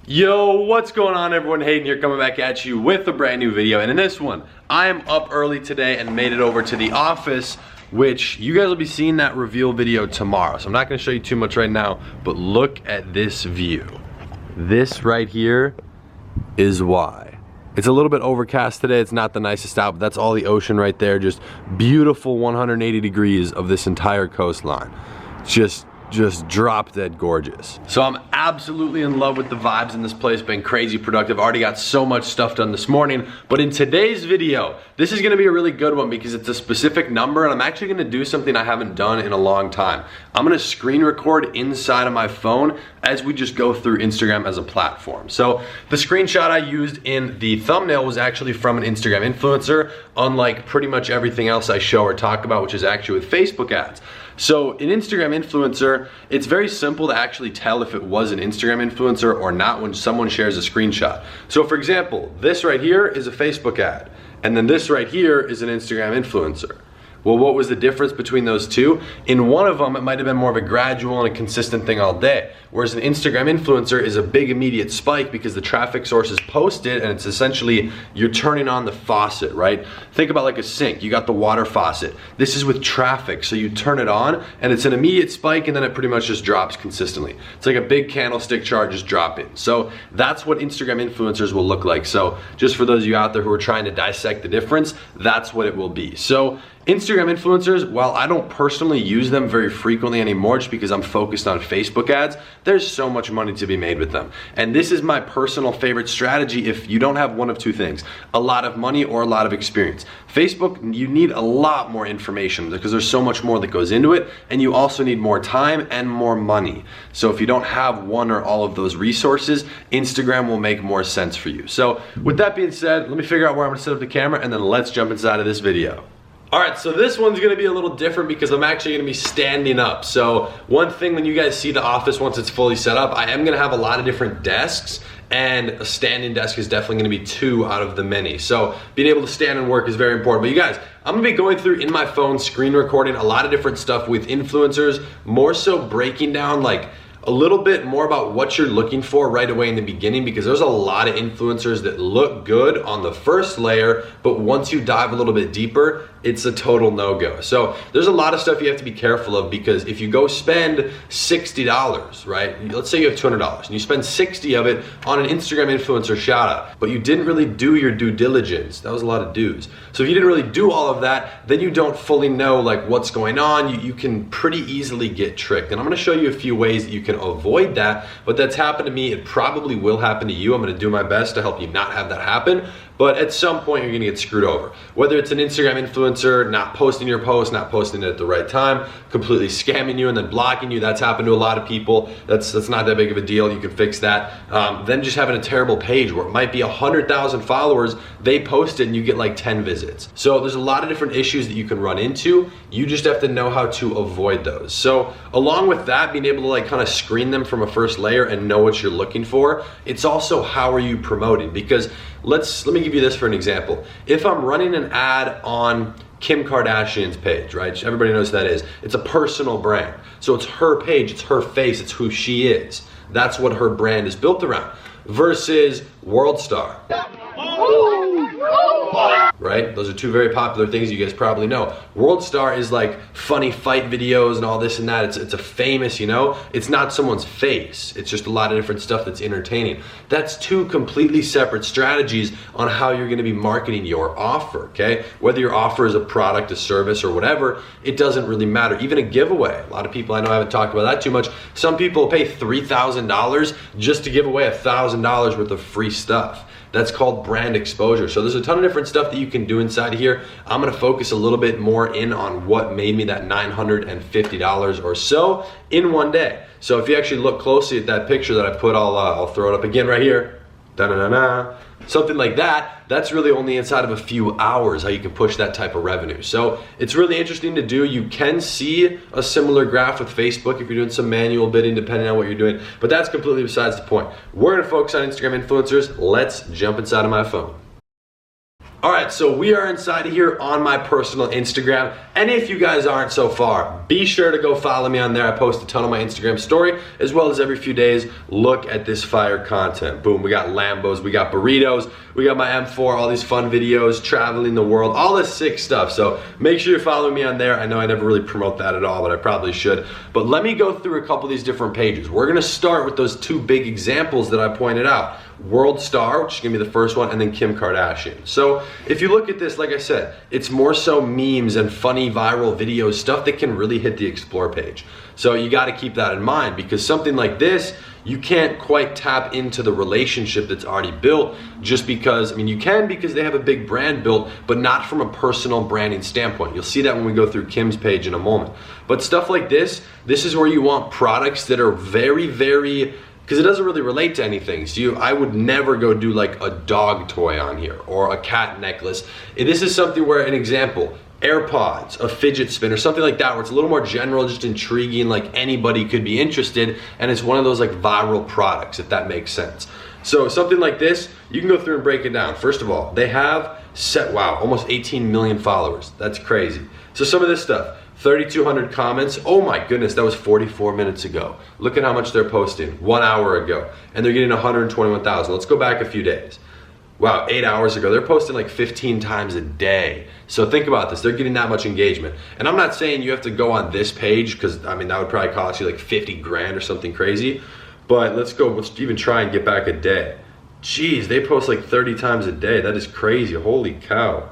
Yo, what's going on everyone? Hayden here coming back at you with a brand new video, and in this one, I am up early today and made it over to the office, which you guys will be seeing that reveal video tomorrow. So I'm not gonna show you too much right now, but look at this view. This right here is why. It's a little bit overcast today, it's not the nicest out, but that's all the ocean right there, just beautiful 180 degrees of this entire coastline. It's just drop dead gorgeous. So I'm absolutely in love with the vibes in this place, been crazy productive, already got so much stuff done this morning. But in today's video, this is gonna be a really good one because it's a specific number and I'm actually gonna do something I haven't done in a long time. I'm gonna screen record inside of my phone as we just go through Instagram as a platform. So the screenshot I used in the thumbnail was actually from an Instagram influencer, unlike pretty much everything else I show or talk about, which is actually with Facebook ads. So an Instagram influencer, it's very simple to actually tell if it was an Instagram influencer or not when someone shares a screenshot. So for example, this right here is a Facebook ad, and then this right here is an Instagram influencer. Well, what was the difference between those two? In one of them, it might have been more of a gradual and a consistent thing all day. Whereas an Instagram influencer is a big immediate spike because the traffic source is posted and it's essentially, you're turning on the faucet, right? Think about like a sink, you got the water faucet. This is with traffic, so you turn it on and it's an immediate spike and then it pretty much just drops consistently. It's like a big candlestick chart just dropping. So that's what Instagram influencers will look like. So just for those of you out there who are trying to dissect the difference, that's what it will be. So Instagram influencers, while I don't personally use them very frequently anymore just because I'm focused on Facebook ads, there's so much money to be made with them. And this is my personal favorite strategy if you don't have one of two things, a lot of money or a lot of experience. Facebook, you need a lot more information because there's so much more that goes into it, and you also need more time and more money. So if you don't have one or all of those resources, Instagram will make more sense for you. So with that being said, let me figure out where I'm gonna set up the camera and then let's jump inside of this video. All right, so this one's gonna be a little different because I'm actually gonna be standing up. So one thing when you guys see the office once it's fully set up, I am gonna have a lot of different desks, and a standing desk is definitely gonna be 2 out of the many. So being able to stand and work is very important. But you guys, I'm gonna be going through in my phone, screen recording a lot of different stuff with influencers, more so breaking down like a little bit more about what you're looking for right away in the beginning, because there's a lot of influencers that look good on the first layer, but once you dive a little bit deeper, it's a total no-go. So there's a lot of stuff you have to be careful of, because if you go spend $60, right? Let's say you have $200 and you spend 60 of it on an Instagram influencer shout out, but you didn't really do your due diligence. That was a lot of do's. So if you didn't really do all of that, then you don't fully know like what's going on. You can pretty easily get tricked. And I'm gonna show you a few ways that you can avoid that, but that's happened to me. It probably will happen to you. I'm gonna do my best to help you not have that happen. But at some point you're gonna get screwed over. Whether it's an Instagram influencer not posting your post, not posting it at the right time, completely scamming you and then blocking you, that's happened to a lot of people. That's not that big of a deal, you can fix that. Then just having a terrible page where it might be 100,000 followers, they post it and you get like 10 visits. So there's a lot of different issues that you can run into. You just have to know how to avoid those. So along with that, being able to like kind of screen them from a first layer and know what you're looking for, it's also how are you promoting? Because let me give you this for an example. If I'm running an ad on Kim Kardashian's page, right? Everybody knows who that is. It's a personal brand. So it's her page, it's her face, it's who she is. That's what her brand is built around. Versus World Star. Right? Those are 2 very popular things you guys probably know. World Star is like funny fight videos and all this and that. It's a famous, you know, it's not someone's face. It's just a lot of different stuff that's entertaining. That's 2 completely separate strategies on how you're gonna be marketing your offer, okay? Whether your offer is a product, a service, or whatever, it doesn't really matter. Even a giveaway. A lot of people I know haven't talked about that too much. Some people pay $3,000 just to give away $1,000 worth of free stuff. That's called brand exposure. So there's a ton of different stuff that you can do inside here. I'm gonna focus a little bit more in on what made me that $950 or so in one day. So if you actually look closely at that picture that I put, I'll throw it up again right here. Da-na-na-na. Something like that, that's really only inside of a few hours how you can push that type of revenue. So it's really interesting to do. You can see a similar graph with Facebook if you're doing some manual bidding depending on what you're doing, but that's completely besides the point. We're gonna focus on Instagram influencers. Let's jump inside of my phone. All right, so we are inside of here on my personal Instagram. And if you guys aren't so far, be sure to go follow me on there. I post a ton on my Instagram story, as well as every few days, look at this fire content. Boom, we got Lambos, we got burritos, we got my M4, all these fun videos, traveling the world, all this sick stuff. So make sure you follow me on there. I know I never really promote that at all, but I probably should. But let me go through a couple of these different pages. We're gonna start with those two big examples that I pointed out. World Star, which is gonna be the first one, and then Kim Kardashian. So if you look at this, like I said, it's more so memes and funny viral videos, stuff that can really hit the explore page. So you gotta keep that in mind, because something like this, you can't quite tap into the relationship that's already built just because, I mean, you can because they have a big brand built, but not from a personal branding standpoint. You'll see that when we go through Kim's page in a moment. But stuff like this is where you want products that are very, very, because it doesn't really relate to anything. So I would never go do like a dog toy on here or a cat necklace. This is something where, an example, AirPods, a fidget spinner, something like that, where it's a little more general, just intriguing, like anybody could be interested, and it's one of those like viral products, if that makes sense. So something like this, you can go through and break it down. First of all, they have almost 18 million followers. That's crazy. So some of this stuff, 3,200 comments. Oh my goodness, that was 44 minutes ago. Look at how much they're posting 1 hour ago, and they're getting 121,000. Let's go back a few days. Wow, 8 hours ago, they're posting like 15 times a day. So think about this, they're getting that much engagement. And I'm not saying you have to go on this page, because I mean, that would probably cost you like 50 grand or something crazy. But let's even try and get back a day. Jeez, they post like 30 times a day. That is crazy, holy cow.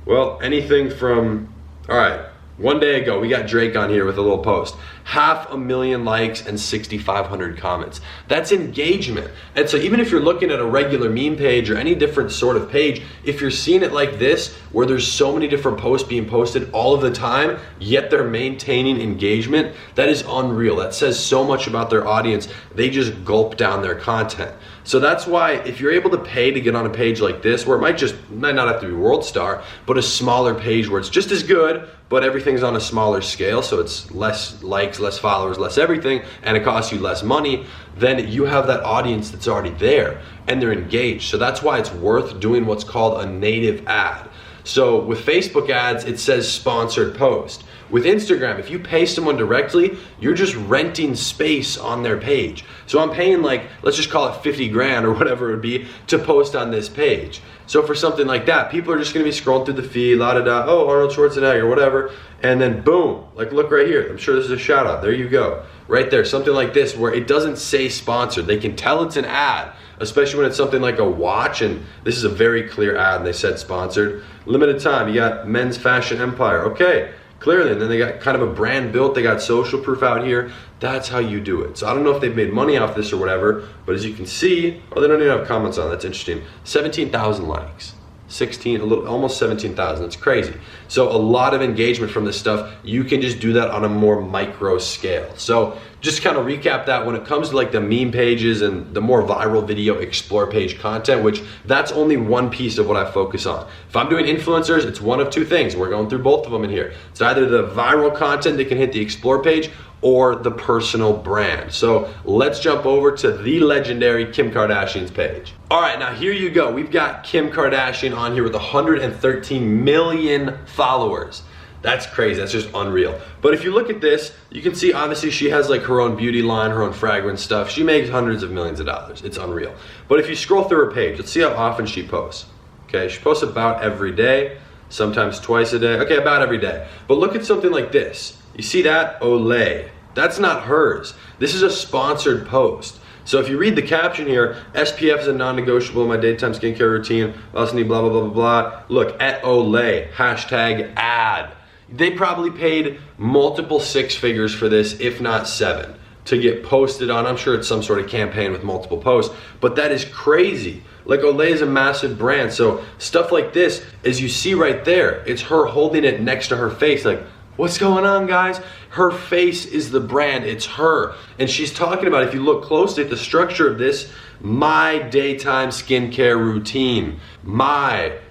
Well, anything from, all right, 1 day ago, we got Drake on here with a little post. 500,000 likes and 6,500 comments. That's engagement. And so even if you're looking at a regular meme page or any different sort of page, if you're seeing it like this, where there's so many different posts being posted all of the time, yet they're maintaining engagement, that is unreal. That says so much about their audience. They just gulp down their content. So that's why if you're able to pay to get on a page like this, where it might not have to be World Star, but a smaller page where it's just as good, but everything's on a smaller scale, so it's less likes, less followers, less everything, and it costs you less money, then you have that audience that's already there, and they're engaged. So that's why it's worth doing what's called a native ad. So with Facebook ads, it says sponsored post. With Instagram, if you pay someone directly, you're just renting space on their page. So I'm paying like, let's just call it 50 grand or whatever it would be to post on this page. So for something like that, people are just gonna be scrolling through the feed, la-da-da, oh, Arnold Schwarzenegger, whatever, and then boom, like look right here. I'm sure this is a shout out, there you go. Right there, something like this where it doesn't say sponsored. They can tell it's an ad, especially when it's something like a watch, and this is a very clear ad and they said sponsored. Limited time, you got men's fashion empire, okay. Clearly, and then they got kind of a brand built, they got social proof out here. That's how you do it. So I don't know if they've made money off this or whatever, but as you can see, oh, they don't even have comments on it. That's interesting. 17,000 likes. Almost 17,000, it's crazy. So a lot of engagement from this stuff. You can just do that on a more micro scale. So just kind of recap that when it comes to like the meme pages and the more viral video explore page content, which that's only one piece of what I focus on. If I'm doing influencers, it's one of two things. We're going through both of them in here. It's either the viral content that can hit the explore page or the personal brand. So let's jump over to the legendary Kim Kardashian's page. All right, now here you go. We've got Kim Kardashian on here with 113 million followers. That's crazy, that's just unreal. But if you look at this, you can see obviously she has like her own beauty line, her own fragrance stuff. She makes hundreds of millions of dollars, it's unreal. But if you scroll through her page, let's see how often she posts. Okay, she posts about every day, sometimes twice a day. Okay, about every day. But look at something like this. You see that? Olay. That's not hers. This is a sponsored post. So if you read the caption here, SPF is a non-negotiable in my daytime skincare routine. I also need blah, blah, blah, blah, blah. Look, at Olay, hashtag ad. They probably paid multiple six figures for this, if not 7, to get posted on. I'm sure it's some sort of campaign with multiple posts, but that is crazy. Like Olay is a massive brand. So stuff like this, as you see right there, it's her holding it next to her face like, what's going on, guys? Her face is the brand, it's her. And she's talking about, if you look closely at the structure of this, my daytime skincare routine.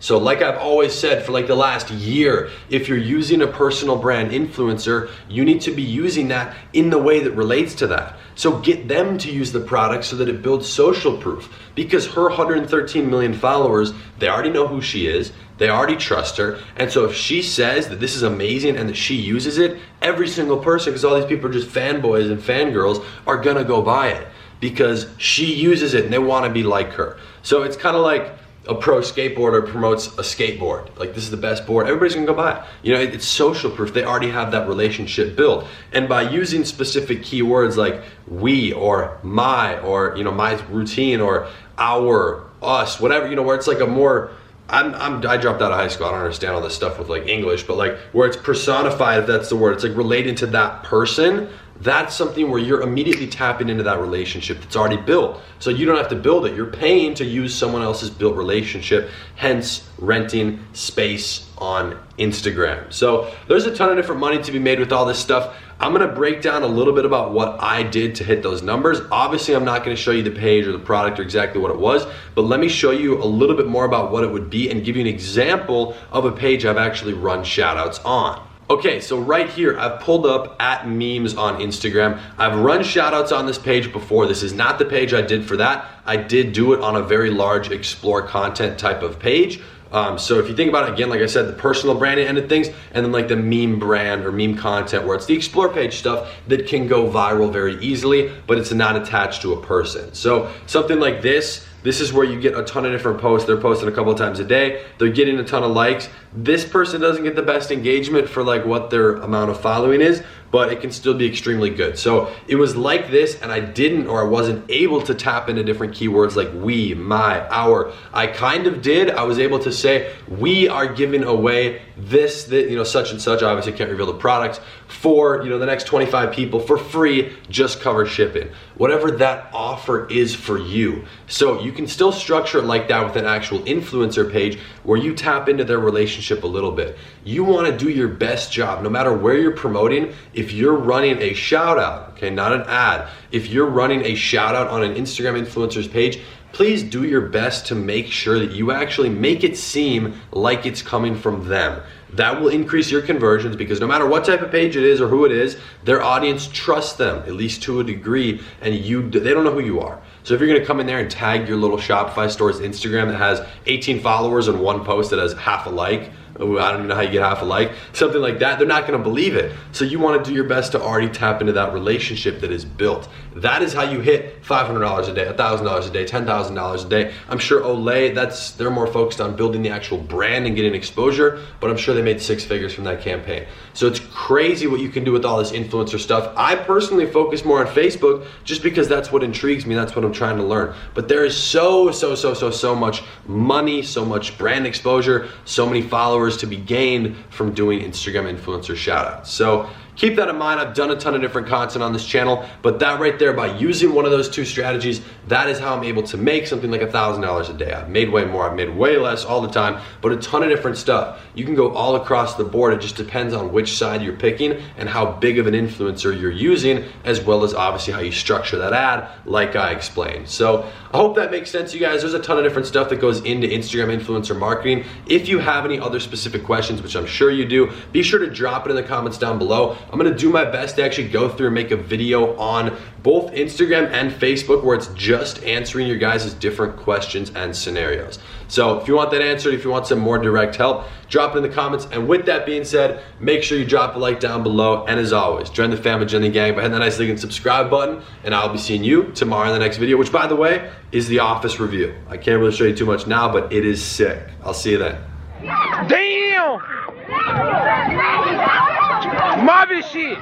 So like I've always said for like the last year, if you're using a personal brand influencer, you need to be using that in the way that relates to that. So get them to use the product so that it builds social proof. Because her 113 million followers, they already know who she is, they already trust her, and so if she says that this is amazing and that she uses it, every single person, because all these people are just fanboys and fangirls, are gonna go buy it because she uses it and they wanna be like her. So it's kind of like a pro skateboarder promotes a skateboard. Like, this is the best board, everybody's gonna go buy it. You know, it's social proof. They already have that relationship built. And by using specific keywords like we or my, or, you know, my routine, or our, us, whatever, you know, where it's like a more, I dropped out of high school, I don't understand all this stuff with like English, but like where it's personified, if that's the word, it's like relating to that person. That's something where you're immediately tapping into that relationship that's already built. So you don't have to build it, you're paying to use someone else's built relationship, hence renting space on Instagram. So there's a ton of different money to be made with all this stuff. I'm gonna break down a little bit about what I did to hit those numbers. Obviously, I'm not gonna show you the page or the product or exactly what it was, but let me show you a little bit more about what it would be and give you an example of a page I've actually run shout outs on. Okay, so right here, I've pulled up @memes on Instagram. I've run shout outs on this page before. This is not the page I did for that. I did do it on a very large explore content type of page. So if you think about it, again, like I said, the personal branding end of things, and then like the meme brand or meme content where it's the explore page stuff that can go viral very easily, but it's not attached to a person. So something like this is where you get a ton of different posts. They're posting a couple of times a day. They're getting a ton of likes. This person doesn't get the best engagement for like what their amount of following is, but it can still be extremely good. So it was like this, and I didn't, or I wasn't able to tap into different keywords like we, my, our. I kind of did. I was able to say, we are giving away this, you know, such and such. I obviously can't reveal the products for, you know, the next 25 people for free, just cover shipping. Whatever that offer is for you. So you can still structure it like that with an actual influencer page where you tap into their relationship a little bit. You wanna do your best job, no matter where you're promoting. If you're running a shout out, okay, not an ad, if you're running a shout out on an Instagram influencer's page, please do your best to make sure that you actually make it seem like it's coming from them. That will increase your conversions, because no matter what type of page it is or who it is, their audience trusts them, at least to a degree, and they don't know who you are. So if you're gonna come in there and tag your little Shopify store's Instagram that has 18 followers and one post that has half a like, I don't even know how you get half a like, something like that, they're not gonna believe it. So you wanna do your best to already tap into that relationship that is built. That is how you hit $500 a day, $1,000 a day, $10,000 a day. I'm sure Olay, they're more focused on building the actual brand and getting exposure, but I'm sure they made 6 figures from that campaign. So it's crazy what you can do with all this influencer stuff. I personally focus more on Facebook just because that's what intrigues me, that's what I'm trying to learn. But there is so much money, so much brand exposure, so many followers to be gained from doing Instagram influencer shoutouts. So keep that in mind. I've done a ton of different content on this channel, but that right there, by using one of those 2 strategies, that is how I'm able to make something like $1,000 a day. I've made way more, I've made way less all the time, but a ton of different stuff. You can go all across the board. It just depends on which side you're picking and how big of an influencer you're using, as well as obviously how you structure that ad, like I explained. So I hope that makes sense, you guys. There's a ton of different stuff that goes into Instagram influencer marketing. If you have any other specific questions, which I'm sure you do, be sure to drop it in the comments down below. I'm gonna do my best to actually go through and make a video on both Instagram and Facebook where it's just answering your guys' different questions and scenarios. So if you want that answered, if you want some more direct help, drop it in the comments. And with that being said, make sure you drop a like down below. And as always, join the family, join the gang by hitting that nice link and subscribe button. And I'll be seeing you tomorrow in the next video, which by the way, is the Office review. I can't really show you too much now, but it is sick. I'll see you then. Damn! Marvin shit!